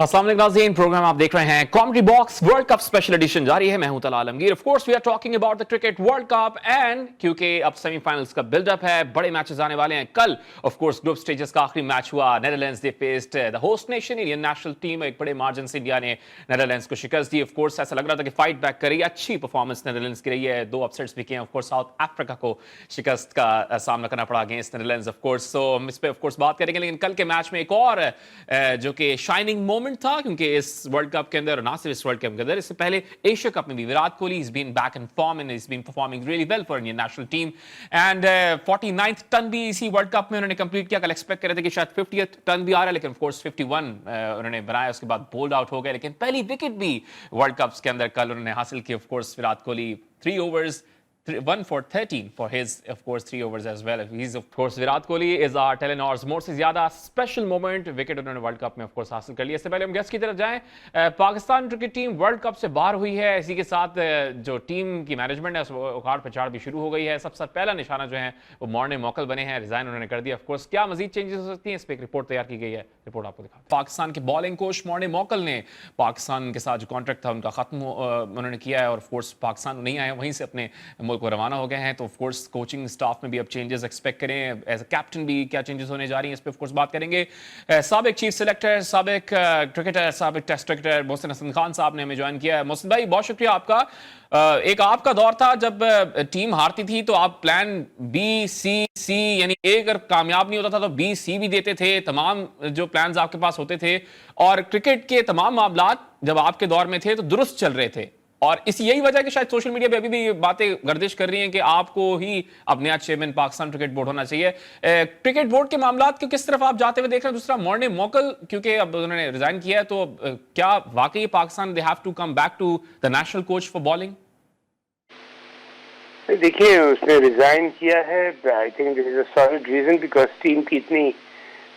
अस्सलाम वालेकुम नाज़रीन, प्रोग्राम आप देख रहे हैं comedy box world cup special edition जारी है। मैं हूं Tala Alamgir. Of course we are talking about the cricket world cup and क्योंकि अब सेमीफाइनल्स का बिल्डअप है, बड़े मैचेस आने वाले हैं। कल ऑफ कोर्स ग्रुप स्टेजेस का आखिरी मैच हुआ। Netherlands they faced the host nation Indian national team. एक बड़े मार्जिन से इंडिया ने नेदरलैंड्स को शिकस्त दी। ऑफ कोर्स ऐसा लग रहा था कि फाइट बैक करेगी, अच्छी परफॉर्मेंस नेदरलैंड्स की रही है। दो अपसेट्स भी किए हैं। ऑफ कोर्स साउथ अफ्रीका को शिकस्त का सामना करना पड़ा against Netherlands. Of course so हम इस पे ऑफ कोर्स बात करेंगे, लेकिन कल के मैच में एक और जो कि शाइनिंग मोमेंट था, क्योंकि इस वर्ल्ड कप के अंदर, ना सिर्फ इस वर्ल्ड कप के अंदर, इससे पहले एशिया कप में भी Virat Kohli is been back in form and is been performing really well for Indian national team. And 49th turn भी इसी वर्ल्ड कप में उन्होंने कंप्लीट किया। कल एक्सपेक्ट कर रहे थे कि शायद 50th टर्न भी आ रहा है, लेकिन ऑफ कोर्स 51 उन्होंने बनाया, उसके बाद बोल्ड आउट हो गए। लेकिन पहली विकेट भी वर्ल्ड कप्स के अंदर कल उन्होंने हासिल की। Of course Virat Kohli 3 overs 1 for 13 for his of course 3 overs as well. He's of course Virat Kohli is our Telenors more से ज्यादा स्पेशल मोमेंट विकेट उन्होंने वर्ल्ड कप में ऑफ कोर्स हासिल कर लिया। इससे पहले हम गेस्ट की तरफ जाएं, Pakistan cricket team world cup से बाहर हुई है। इसी के साथ जो टीम की मैनेजमेंट है उसमें उखाड़ पछाड़ भी शुरू हो गई है। सबसे पहला निशाना जो है वो मॉर्ने मोकल बने हैं, रिजाइन उन्होंने कर दिया। ऑफ कोर्स क्या मजीद चेंजेस हो सकती हैं, इस पर एक रिपोर्ट तैयार की गई है। रिपोर्ट आपको दिखा। पाकिस्तान के बॉलिंग कोच मॉर्ने मोकल ने पाकिस्तान के साथ जो कॉन्ट्रैक्ट था उनका खत्म उन्होंने किया है और ऑफ कोर्स पाकिस्तान नहीं आए, वहीं से अपने मुल्क को रवाना हो गए हैं। तो ऑफ कोर्स कोचिंग स्टाफ में भी अब चेंजेस एक्सपेक्ट करें। एज अ कैप्टन भी क्या चेंजेस होने जा रही हैं, इस पे ऑफ कोर्स बात करेंगे। साबिक चीफ सेलेक्टर, साबिक क्रिकेटर, साबिक टेस्ट क्रिकेटर मोहसिन हसन खान साहब ने हमें ज्वाइन किया है। मोहसिन भाई बहुत शुक्रिया आपका। एक आपका दौर था जब टीम हारती थी तो आप प्लान बी सी सी यानी ए अगर कामयाब नहीं होता था तो बी सी भी देते थे। तमाम जो प्लान्स आपके पास होते थे और क्रिकेट के तमाम मामलात जब आपके दौर में थे तो दुरुस्त चल रहे थे। और इस यही वजह कि शायद सोशल मीडिया पे अभी भी ये बातें गर्दिश कर रही हैं कि आपको ही अब नया चेयरमैन पाकिस्तान क्रिकेट बोर्ड होना चाहिए। क्रिकेट बोर्ड के मामलात को किस तरफ आप जाते हुए देख रहे हैं? दूसरा मॉर्ने मोकल क्योंकि अब उन्होंने रिजाइन किया है, तो क्या वाकई Pakistan they have to come back to the national coach for bowling? देखिए उसने रिजाइन किया है, I think there is a solid reason because team की इतनी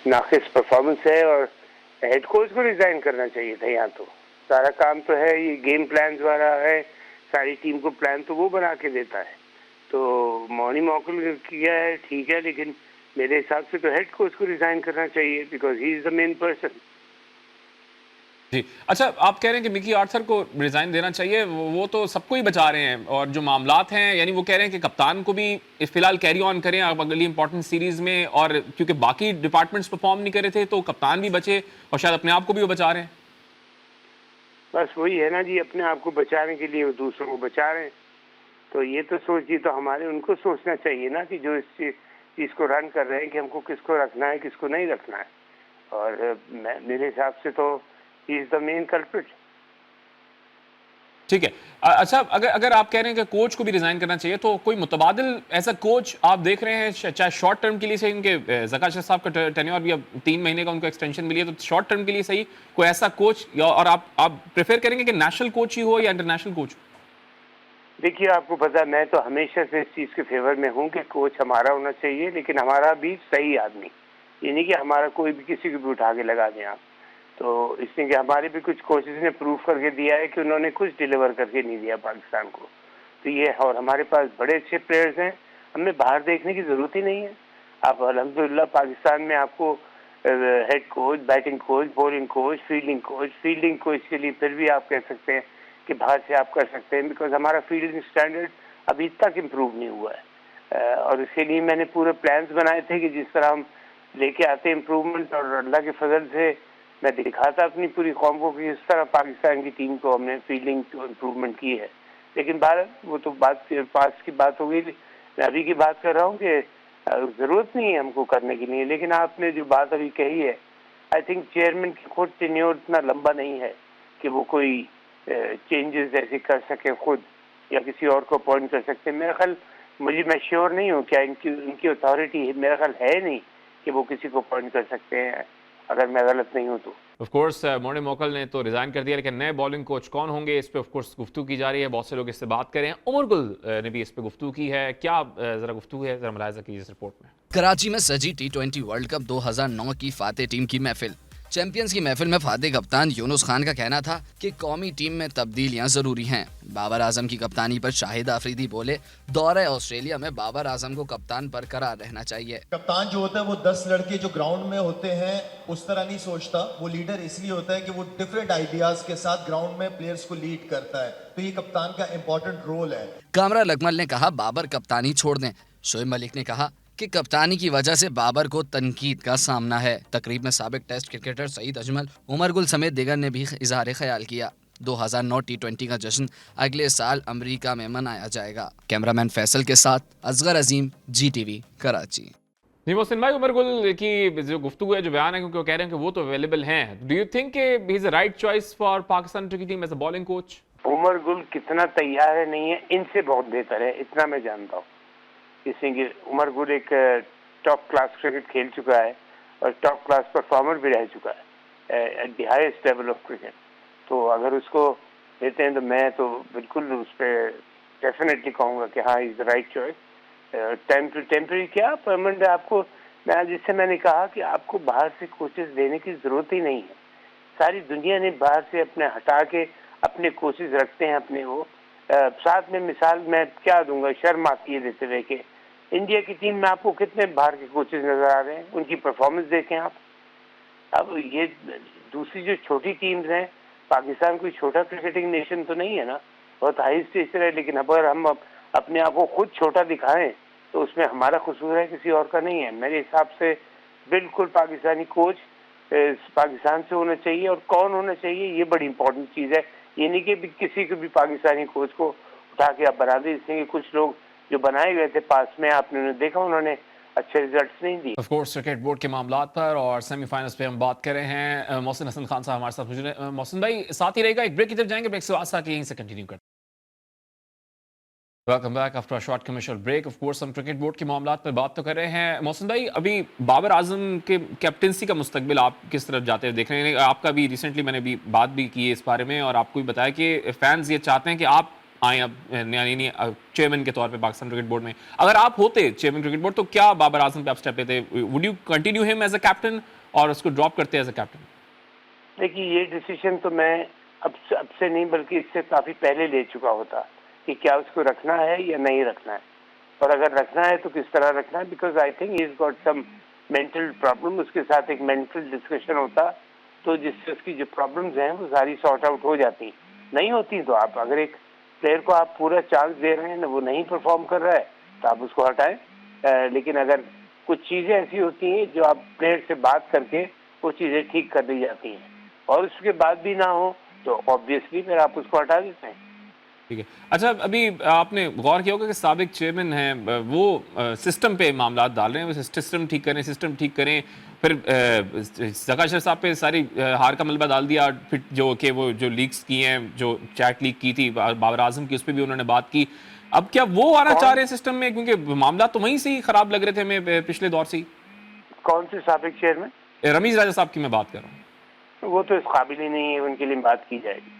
नाकिस परफॉर्मेंस है और हेड कोच को रिजाइन करना चाहिए था। यहाँ तो सारा काम तो है, ये गेम प्लान वाला है, सारी टीम को प्लान तो वो बना के देता है। तो मॉर्नी मोकल किया है ठीक है, लेकिन मेरे हिसाब से तो हेड कोच को रिजाइन करना चाहिए because he is the main person. जी अच्छा, आप कह रहे हैं कि मिकी आर्थर को रिजाइन देना चाहिए, वो तो सबको ही बचा रहे हैं। और जो मामलात हैं यानी वो कह रहे हैं कि कप्तान को भी फिलहाल कैरी ऑन करें अब अगली इंपॉर्टेंट सीरीज में, और क्योंकि बाकी डिपार्टमेंट्स परफॉर्म नहीं कर रहे थे तो कप्तान भी बचे और शायद अपने आप को भी वो बचा रहे हैं। बस वही है ना जी, अपने आप को बचाने के लिए वो दूसरों को बचा रहे हैं। तो ये तो सोचिए, तो हमारे उनको सोचना चाहिए ना कि जो इस चीज़ को रन कर रहे हैं कि हमको किसको रखना है किसको नहीं रखना है। और मेरे हिसाब से तो ही इज द मेन कल्प्रिट। ठीक है। अच्छा, अगर आप कह रहे हैं कि कोच को भी रिजाइन करना चाहिए तो कोई मुतबादिल ऐसा कोच आप देख रहे हैं, चाहे शॉर्ट टर्म के लिए सही, उनके ज़काशर साहब का टेन्योर भी अब 3 महीने का उनको एक्सटेंशन मिली है, तो शॉर्ट टर्म के लिए सही कोई ऐसा कोच, और आप प्रेफर करेंगे कि नेशनल कोच ही हो या इंटरनेशनल कोच? देखिए आपको पता, मैं तो हमेशा से इस चीज़ के फेवर में हूँ कि कोच हमारा होना चाहिए, लेकिन हमारा भी सही आदमी। ये नहीं कि हमारा कोई भी किसी को भी उठा के लगा दें आप। तो इसलिए कि हमारे भी कुछ कोचेज ने प्रूव करके दिया है कि उन्होंने कुछ डिलीवर करके नहीं दिया पाकिस्तान को। तो ये, और हमारे पास बड़े अच्छे प्लेयर्स हैं, हमें बाहर देखने की ज़रूरत ही नहीं है। आप अल्हम्दुलिल्लाह पाकिस्तान में आपको head coach, batting coach, bowling coach, fielding coach के लिए फिर भी आप कह सकते हैं कि बाहर से आप कर सकते हैं, बिकॉज हमारा फील्डिंग स्टैंडर्ड अभी तक इम्प्रूव नहीं हुआ है। और इसके लिए मैंने पूरे प्लान्स बनाए थे कि जिस तरह हम लेके आते इम्प्रूवमेंट, और अल्लाह के फजल से मैं दिखाता अपनी पूरी कौम को कि इस तरह पाकिस्तान की टीम को हमने फील्डिंग को इम्प्रूवमेंट की है। लेकिन भारत, वो तो बात पास की बात हो गई। मैं अभी की बात कर रहा हूँ कि ज़रूरत नहीं है हमको करने की नहीं, लेकिन आपने जो बात अभी कही है, आई थिंक चेयरमैन की खुद टेन्योर इतना लंबा नहीं है कि वो कोई चेंजेस ऐसे कर सके खुद या किसी और को अपॉइंट कर सकते। मेरा ख्याल, मैं श्योर नहीं हूँ क्या इनकी अथॉरिटी मेरा ख्याल है नहीं कि वो किसी को अपॉइंट कर सकते हैं, अगर मैं गलत नहीं हूँ तो। ऑफ कोर्स मॉर्ने मोकल ने तो रिजाइन कर दिया, लेकिन नए बॉलिंग कोच कौन होंगे इस पे ऑफ कोर्स गुफ्तगू की जा रही है। बहुत से लोग इससे बात करें, उमर गुल ने भी इस पे गुफ्तगू की है। क्या जरा गुफ्तगू है, जरा मुलाहिजा कीजिए इस रिपोर्ट में। कराची में सजी T20 वर्ल्ड कप 2009 की फाते टीम की महफिल। चैंपियंस की महफिल में फातिह कप्तान यूनुस खान का कहना था कि कौमी टीम में तब्दीलियां जरूरी हैं। बाबर आजम की कप्तानी पर शाहिद आफरीदी बोले, दौरे ऑस्ट्रेलिया में बाबर आजम को कप्तान बरकरार रहना चाहिए। कप्तान जो होता है वो 10 लड़के जो ग्राउंड में होते हैं उस तरह नहीं सोचता। वो लीडर इसलिए होता है कि वो डिफरेंट आइडियाज के साथ ग्राउंड में प्लेयर्स को लीड करता है, तो ये कप्तान का इंपॉर्टेंट रोल है। कामरान अकमल ने कहा, बाबर कप्तानी छोड़ दें। शोएब मलिक ने कहा कि कप्तानी की वजह से बाबर को तनकीद का सामना है। तकरीब में साबिक टेस्ट क्रिकेटर सईद अजमल, उमर गुल समेत दीगर ने भी इजहार ख्याल किया। 2009 T20 का जश्न अगले साल अमेरिका में मनाया जाएगा। कैमरामैन फैसल के साथ असगर अजीम, GTV, कराची। जी मोहसिन भाई, उमर गुल की जो गुफ्तगू है, जो बयान है, क्योंकि वो कह रहे हैं कि वो तो अवेलेबल हैं, do you think he is the right choice for Pakistan cricket team as a bowling coach? Umar Gul कितना तैयार है नहीं है, इनसे बहुत बेहतर है, इतना मैं जानता हूँ। इसलिए उमर गुल एक टॉप क्लास क्रिकेट खेल चुका है और टॉप क्लास परफॉर्मर भी रह चुका है at the highest level of cricket. तो अगर उसको लेते हैं तो मैं तो बिल्कुल उस पर डेफिनेटली कहूँगा कि हाँ, is the right choice. Temporary क्या परमानेंट आपको, जिससे मैंने कहा कि आपको बाहर से कोचेस देने की जरूरत ही नहीं है। सारी दुनिया ने बाहर से अपने हटा के अपने कोचेस रखते हैं अपने वो। साथ में मिसाल मैं क्या दूंगा, शर्म आती है देते हुए कि इंडिया की टीम में आपको कितने बाहर के कोचेस नजर आ रहे हैं, उनकी परफॉर्मेंस देखें आप। अब ये दूसरी जो छोटी टीम्स हैं, पाकिस्तान कोई छोटा क्रिकेटिंग नेशन तो नहीं है ना, बहुत हाई स्टेज पर है, लेकिन अगर हम अपने आप को खुद छोटा दिखाएं तो उसमें हमारा कसूर है, किसी और का नहीं है। मेरे हिसाब से बिल्कुल पाकिस्तानी कोच पाकिस्तान से होना चाहिए, और कौन होना चाहिए ये बड़ी इंपॉर्टेंट चीज़ है। ये नहीं कि किसी को भी पाकिस्तानी कोच को उठा के आप बना दें, इसलिए कुछ लोग जो बनाए गए थे पास में, आपने देखा उन्होंने अच्छे रिजल्ट्स नहीं दिए। ऑफ कोर्स क्रिकेट बोर्ड के मामलात पर और सेमीफाइनल्स पे हम बात कर रहे हैं। मोहसिन हसन खान साहब हमारे साथ मौजूद हैं। मोहसिन भाई साथ ही रहेगा, एक ब्रेक की तरफ जाएंगे, ब्रेक से बाद आके यहीं से कंटिन्यू करते हैं। Welcome back after a short commercial break. Of course हम क्रिकेट बोर्ड के मामलात पर बात तो कर रहे हैं। मोहसिन भाई, अभी बाबर आजम के कैप्टनसी का मुस्तकबिल आप किस तरफ जाते हुए देख रहे हैं? आपका भी रिसेंटली मैंने भी बात भी की है इस बारे में, और आपको भी बताया कि फैंस ये चाहते हैं कि आप आए अब यानी चेयरमैन के तौर पे पाकिस्तान क्रिकेट बोर्ड में। अगर आप होते चेयरमैन क्रिकेट बोर्ड तो क्या बाबर आजम पे आप स्टेप लेते? Would you continue him as a captain और उसको ड्रॉप करते एज अ कैप्टन? देखिए, ये डिसीजन तो मैं अब से नहीं बल्कि इससे काफी पहले ले चुका होता कि क्या उसको रखना है या नहीं रखना है, और अगर रखना है तो किस तरह रखना है। Because I think he is got some mental problem. उसके साथ एक मेंटल डिस्कशन होता तो जिससे उसकी जो प्रॉब्लम्स हैं वो सारी सॉर्ट आउट हो जाती। नहीं होती तो आप अगर एक प्लेयर को आप पूरा चांस दे रहे हैं ना, वो नहीं परफॉर्म कर रहा है तो आप उसको हटाएं। लेकिन अगर कुछ चीज़ें ऐसी होती हैं जो आप प्लेयर से बात करके वो चीज़ें ठीक कर दी जाती हैं, और उसके बाद भी ना हो तो ऑब्वियसली फिर आप उसको हटा देते हैं। ठीक है। अच्छा, अभी आपने गौर किया होगा कि साबिक चेयरमैन हैं, वो सिस्टम पे मामला डाल रहे हैं, वो सिस्टम ठीक करें। फिर जकाशर साहब पे सारी हार का मलबा डाल दिया। फिर जो लीक्स की हैं, जो चैट लीक की थी बाबर आजम की, उस पर भी उन्होंने बात की। अब क्या वो आना चाह रहे हैं सिस्टम में? क्योंकि मामला तो वहीं से ही खराब लग रहे थे हमें पिछले दौर से ही। कौन से साबिक चेयरमैन? रमीज राजा साहब की मैं बात कर रहा हूँ। वो तो इस काबिल ही नहीं है, उनके लिए बात की जाएगी।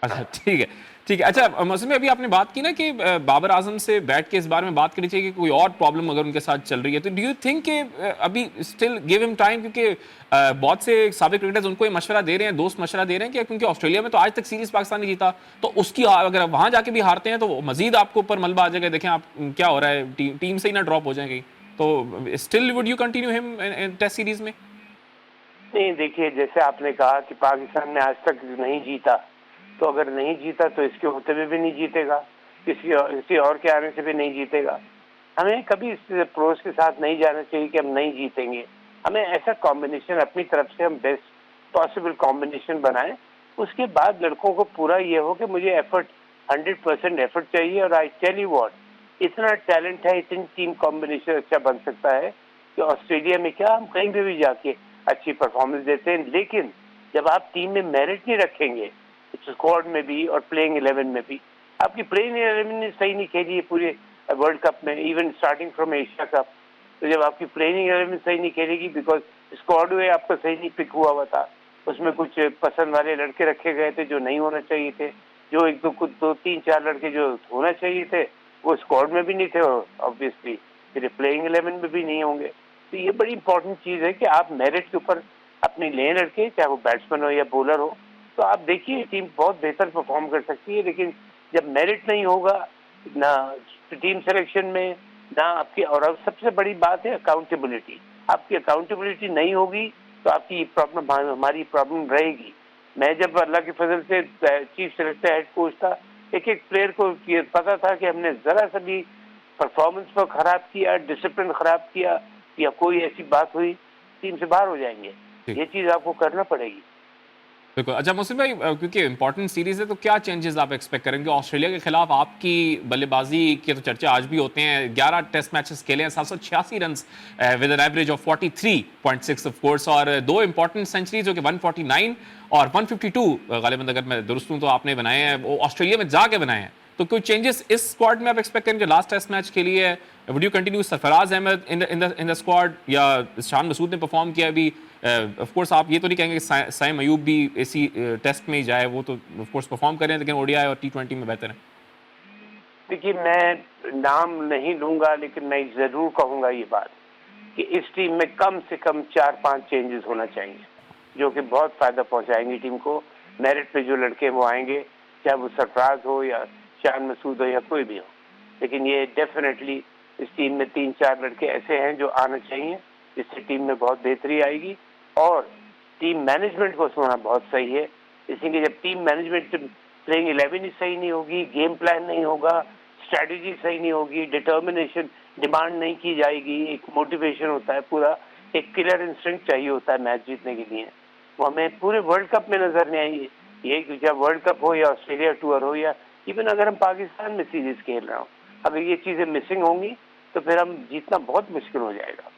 अच्छा, ठीक है। अच्छा, मौसम में अभी आपने बात की ना कि बाबर आजम से बैठ के इस बारे में बात करनी चाहिए कि कोई और प्रॉब्लम अगर उनके साथ चल रही है, तो डू यू थिंक कि अभी स्टिल गिव हिम टाइम? क्योंकि बहुत से साबिक क्रिकेटर्स उनको ये मशवरा दे रहे हैं, दोस्त मशवरा दे रहे हैं कि क्योंकि ऑस्ट्रेलिया में तो आज तक सीरीज पाकिस्तान नहीं जीता, तो उसकी अगर वहां जाके भी हारते हैं तो मजीद आपको ऊपर मलबा आ जाएगा। देखें आप क्या हो रहा है, टीम से ही ना ड्रॉप हो जाए कहीं। तो still would you continue him test series में? नहीं, देखिए, जैसे आपने कहा कि पाकिस्तान ने आज तक नहीं जीता, तो अगर नहीं जीता तो इसके होते हुए भी नहीं जीतेगा, किसी और के आने से भी नहीं जीतेगा। हमें कभी इस अप्रोच के साथ नहीं जाना चाहिए कि हम नहीं जीतेंगे। हमें ऐसा कॉम्बिनेशन अपनी तरफ से हम बेस्ट पॉसिबल कॉम्बिनेशन बनाएं। उसके बाद लड़कों को पूरा ये हो कि मुझे एफर्ट 100% एफर्ट चाहिए, और आई टेल यू व्हाट, इतना टैलेंट है, इतनी टीम कॉम्बिनेशन अच्छा बन सकता है कि ऑस्ट्रेलिया में क्या हम कहीं पे भी जाके अच्छी परफॉर्मेंस देते हैं। लेकिन जब आप टीम में मेरिट नहीं रखेंगे, स्क्वाड में भी और प्लेइंग 11 में भी, आपकी प्लेइंग 11 ने सही नहीं खेली है पूरे वर्ल्ड कप में, even starting from Asia cup. तो जब आपकी प्लेइंग 11 सही नहीं खेलेगी, बिकॉज स्क्वाड में आपका सही नहीं पिक हुआ था, उसमें कुछ पसंद वाले लड़के रखे गए थे जो नहीं होना चाहिए थे, जो एक दो तीन चार लड़के जो होना चाहिए थे वो स्क्वाड में भी नहीं थे, ऑब्वियसली फिर प्लेइंग 11 में भी नहीं होंगे। तो ये बड़ी इंपॉर्टेंट चीज़ है कि आप मेरिट के ऊपर अपनी लेन लड़के, चाहे वो बैट्समैन हो या बॉलर हो, तो आप देखिए टीम बहुत बेहतर परफॉर्म कर सकती है। लेकिन जब मेरिट नहीं होगा ना टीम सिलेक्शन में, ना आपकी, और अब सबसे बड़ी बात है अकाउंटेबिलिटी, आपकी अकाउंटेबिलिटी नहीं होगी तो आपकी प्रॉब्लम, हमारी प्रॉब्लम रहेगी। मैं जब अल्लाह के फजल से चीफ सेलेक्टर हेड कोच था, एक एक प्लेयर को ये पता था कि हमने जरा सा भी परफॉर्मेंस को खराब किया, डिसिप्लिन खराब किया या कोई ऐसी बात हुई, टीम से बाहर हो जाएंगे। ये चीज आपको करना पड़ेगी। बिल्कुल। अच्छा मोहसिन भाई, क्योंकि इंपॉर्टेंट सीरीज है तो क्या चेंजेस आप एक्सपेक्ट करेंगे? ऑस्ट्रेलिया के खिलाफ आपकी बल्लेबाजी के तो चर्चे आज भी होते हैं, 11 टेस्ट मैचेस खेले हैं, 786 run with an average of 43.6 of course, और दो इंपॉर्टेंट सेंचुरीज जो कि 149 और 152 गालिबन, अगर मैं दुरुस्त हूं तो आपने बनाए हैं, वो ऑस्ट्रेलिया में जाके बनाए हैं। तो कोई चेंजेस इस स्क्वाड में आप एक्सपेक्ट करेंगे? लास्ट टेस्ट मैच के लिए would you continue Sarfaraz Ahmed in the squad, या शान मसूद ने परफॉर्म किया अभी? ऑफ कोर्स आप ये तो नहीं कहेंगे कि साइम अयूब भी इसी टेस्ट में ही जाए, वो तो ऑफ कोर्स परफॉर्म कर रहे हैं, लेकिन ओडीआई और टी20 में बेहतर है। देखिए, मैं नाम नहीं लूंगा, लेकिन मैं जरूर कहूंगा ये बात कि इस टीम में कम से कम 4-5 चेंजेस होना चाहिए, जो कि बहुत फायदा पहुंचाएंगे टीम को। मेरिट पे जो लड़के वो आएंगे, चाहे वो सरफराज हो या शान मसूद हो या कोई भी हो, लेकिन ये डेफिनेटली इस टीम में 3-4 लड़के ऐसे हैं जो आना चाहिए, जिससे टीम में बहुत बेहतरी आएगी। और टीम मैनेजमेंट को सुना बहुत सही है, इसीलिए जब टीम मैनेजमेंट प्लेइंग 11 ही सही नहीं होगी, गेम प्लान नहीं होगा, स्ट्रैटेजी सही नहीं होगी, डिटर्मिनेशन, डिमांड नहीं की जाएगी, एक मोटिवेशन होता है पूरा, एक किलर इंस्टिंक्ट चाहिए होता है मैच जीतने के लिए, वो हमें पूरे वर्ल्ड कप में नजर नहीं आई। ये जब वर्ल्ड कप हो या ऑस्ट्रेलिया टूर हो या इवन अगर हम पाकिस्तान में सीरीज खेल रहे हो, अगर ये चीजें मिसिंग होंगी तो फिर हम जीतना बहुत मुश्किल हो जाएगा।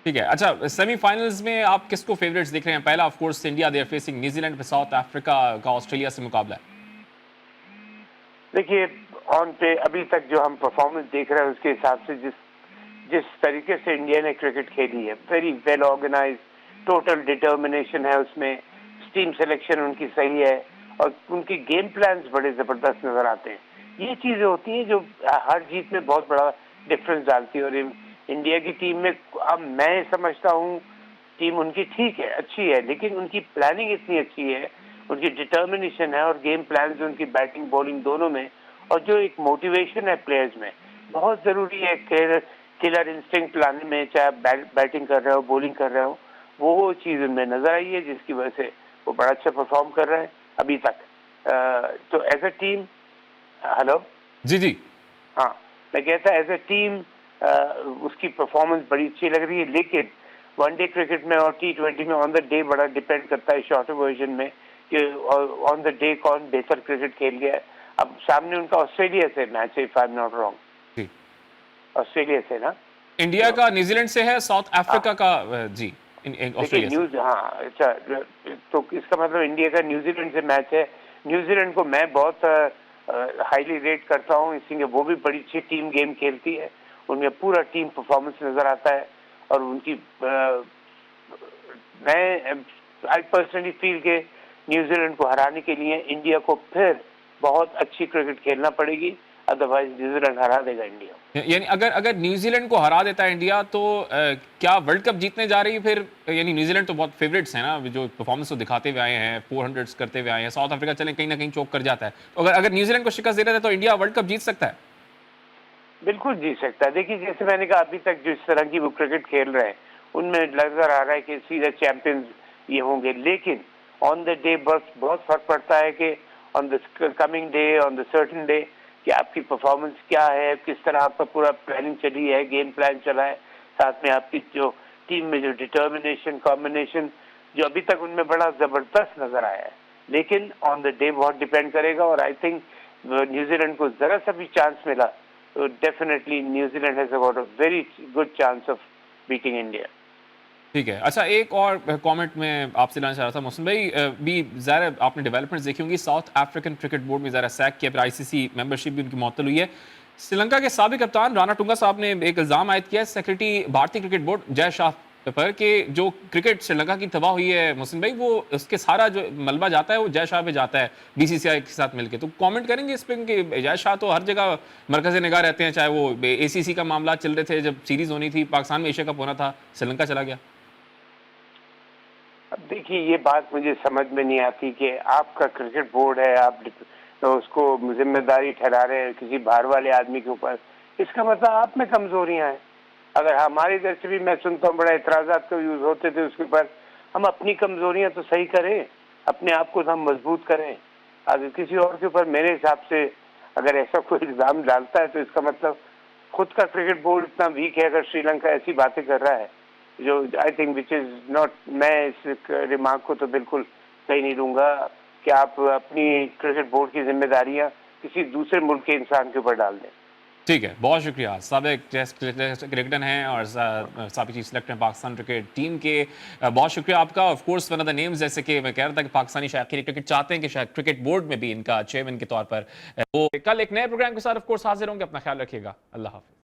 ठीक है। अच्छा, सेमीफाइनल्स में आप किसको फेवरेट्स देख रहे हैं? पहला of course India, they are facing New Zealand, South Africa का ऑस्ट्रेलिया से मुकाबला है। देखिए, ऑन पे अभी तक जो हम परफॉर्मेंस देख रहे हैं उसके हिसाब से जिस जिस तरीके से इंडिया ने क्रिकेट खेली है, very well organise, total determination है उसमें, टीम सिलेक्शन उनकी सही है और उनकी गेम प्लान्स बड़े जबरदस्त नजर आते हैं। ये चीजें होती हैं जो हर जीत में बहुत बड़ा डिफरेंस डालती है। और इंडिया की टीम में अब मैं समझता हूँ टीम उनकी ठीक है, अच्छी है, लेकिन उनकी प्लानिंग इतनी अच्छी है, उनकी डिटर्मिनेशन है और गेम प्लान उनकी बैटिंग बॉलिंग दोनों में, और जो एक मोटिवेशन है प्लेयर्स में, बहुत जरूरी है किलर इंस्टिंक्ट लाने में, चाहे बैटिंग कर रहे हो बॉलिंग कर रहे हो, वो चीज उनमें नजर आई है जिसकी वजह से वो बड़ा अच्छा परफॉर्म कर रहे हैं अभी तक। तो एज ए टीम, हेलो जी जी, हाँ, मैं कहता एज ए टीम उसकी परफॉर्मेंस बड़ी अच्छी लग रही है, लेकिन वनडे क्रिकेट में और टी20 में ऑन द डे बड़ा डिपेंड करता है शॉर्टर वर्जन में कि ऑन द डे कौन बेहतर क्रिकेट खेल गया है। अब सामने उनका ऑस्ट्रेलिया से मैच है, if I am not wrong, Australia से ना, इंडिया का न्यूजीलैंड से है, साउथ अफ्रीका का जी ऑस्ट्रेलिया से। न्यूज, हाँ अच्छा, तो इसका मतलब इंडिया का न्यूजीलैंड से मैच है। न्यूजीलैंड को मैं बहुत हाईली रेट करता हूँ, इसलिए वो भी बड़ी अच्छी टीम गेम खेलती है, उनमें पूरा टीम परफॉर्मेंस नजर आता है। और उनकी मैं आई पर्सनली फील के न्यूजीलैंड को हराने के लिए इंडिया को फिर बहुत अच्छी क्रिकेट खेलना पड़ेगी, अदरवाइज न्यूजीलैंड हरा देगा इंडिया। यानी अगर न्यूजीलैंड को हरा देता है इंडिया तो क्या वर्ल्ड कप जीतने जा रही है फिर? यानी न्यूजीलैंड तो बहुत फेवरेट्स हैं ना, जो परफॉर्मेंस तो दिखाते हुए आए हैं, 400 करते हुए आए हैं। साउथ अफ्रीका चले कहीं ना कहीं चोक कर जाता है, तो अगर न्यूजीलैंड को शिकस्त दे रहा है तो इंडिया वर्ल्ड कप जीत सकता है? बिल्कुल जीत सकता है। देखिए, जैसे मैंने कहा, अभी तक जिस तरह की वो क्रिकेट खेल रहे हैं उनमें नजर आ रहा है कि सीधा चैंपियंस ये होंगे, लेकिन ऑन द डे बहुत फर्क पड़ता है कि on the coming day, on the certain day, कि आपकी परफॉर्मेंस क्या है, किस तरह आपका पूरा प्लानिंग चली है, गेम प्लान चला है, साथ में आपकी जो टीम में जो डिटर्मिनेशन, कॉम्बिनेशन जो अभी तक उनमें बड़ा जबरदस्त नजर आया है। लेकिन ऑन द डे बहुत डिपेंड करेगा, और आई थिंक न्यूजीलैंड को जरा सा भी चांस मिला तो definitely New Zealand has got a very good chance of beating India. ठीक है। अच्छा, एक और कमेंट में आपसे लाना चाह रहा था मोहसिन भाई, भी ज़रा आपने डेवलपमेंट्स देखी होंगी, साउथ अफ्रीकन क्रिकेट बोर्ड में ज़रा सैक किया, फिर आईसीसी मेंबरशिप भी उनकी मुअत्तल हुई है। श्रीलंका के साबिक कप्तान राणा टुंगा साहब ने एक इल्ज़ाम आयद किया है सेक्रेटरी भारतीय क्रिकेट बोर्ड जय शाह पर कि जो क्रिकेट श्रीलंका की तबाह हुई है मोहसिन भाई, वो उसके सारा जो मलबा जाता है वो जय शाह पे जाता है बीसीसीआई के साथ मिलकर। तो कमेंट करेंगे इस पर कि जय शाह तो हर जगह मरकज़ निगाह रहते हैं, चाहे वो एसीसी का मामला चल रहे थे, जब सीरीज होनी थी, पाकिस्तान में एशिया कप होना था, श्रीलंका चला गया। देखिए ये बात मुझे समझ में नहीं आती कि आपका क्रिकेट बोर्ड है, आप तो उसको जिम्मेदारी ठहरा रहे हैं किसी बाहर वाले आदमी के ऊपर। इसका मतलब आप में कमजोरियां हैं। अगर हमारी तरफ से भी मैं सुनता हूँ बड़ा इतराजात का यूज होते थे उसके ऊपर, हम अपनी कमजोरियां तो सही करें, अपने आप को तो हम मजबूत करें। अगर किसी और के ऊपर मेरे हिसाब से अगर ऐसा कोई इल्जाम डालता है तो इसका मतलब खुद का क्रिकेट बोर्ड इतना वीक है। अगर श्रीलंका ऐसी बातें कर रहा है जो I think which is not, मैं इस रिमार्क को तो बिल्कुल सही नहीं दूंगा कि आप अपनी क्रिकेट बोर्ड की जिम्मेदारियां किसी दूसरे मुल्क के इंसान के ऊपर डाल दें। ठीक है, बहुत शुक्रिया। साबिक टेस्ट क्रिकेटर हैं और साबिक चीफ सेलेक्टर हैं पाकिस्तान क्रिकेट टीम के। बहुत शुक्रिया आपका। Of course one of the names, जैसे कि मैं कह रहा था कि पाकिस्तानी शायकीन क्रिकेट चाहते हैं कि शायद क्रिकेट बोर्ड में भी इनका चेयरमैन के तौर पर वो कल एक नए प्रोग्राम के साथ ऑफ कोर्स हाजिर होंगे। अपना ख्याल रखिएगा। अल्लाह हाफिज।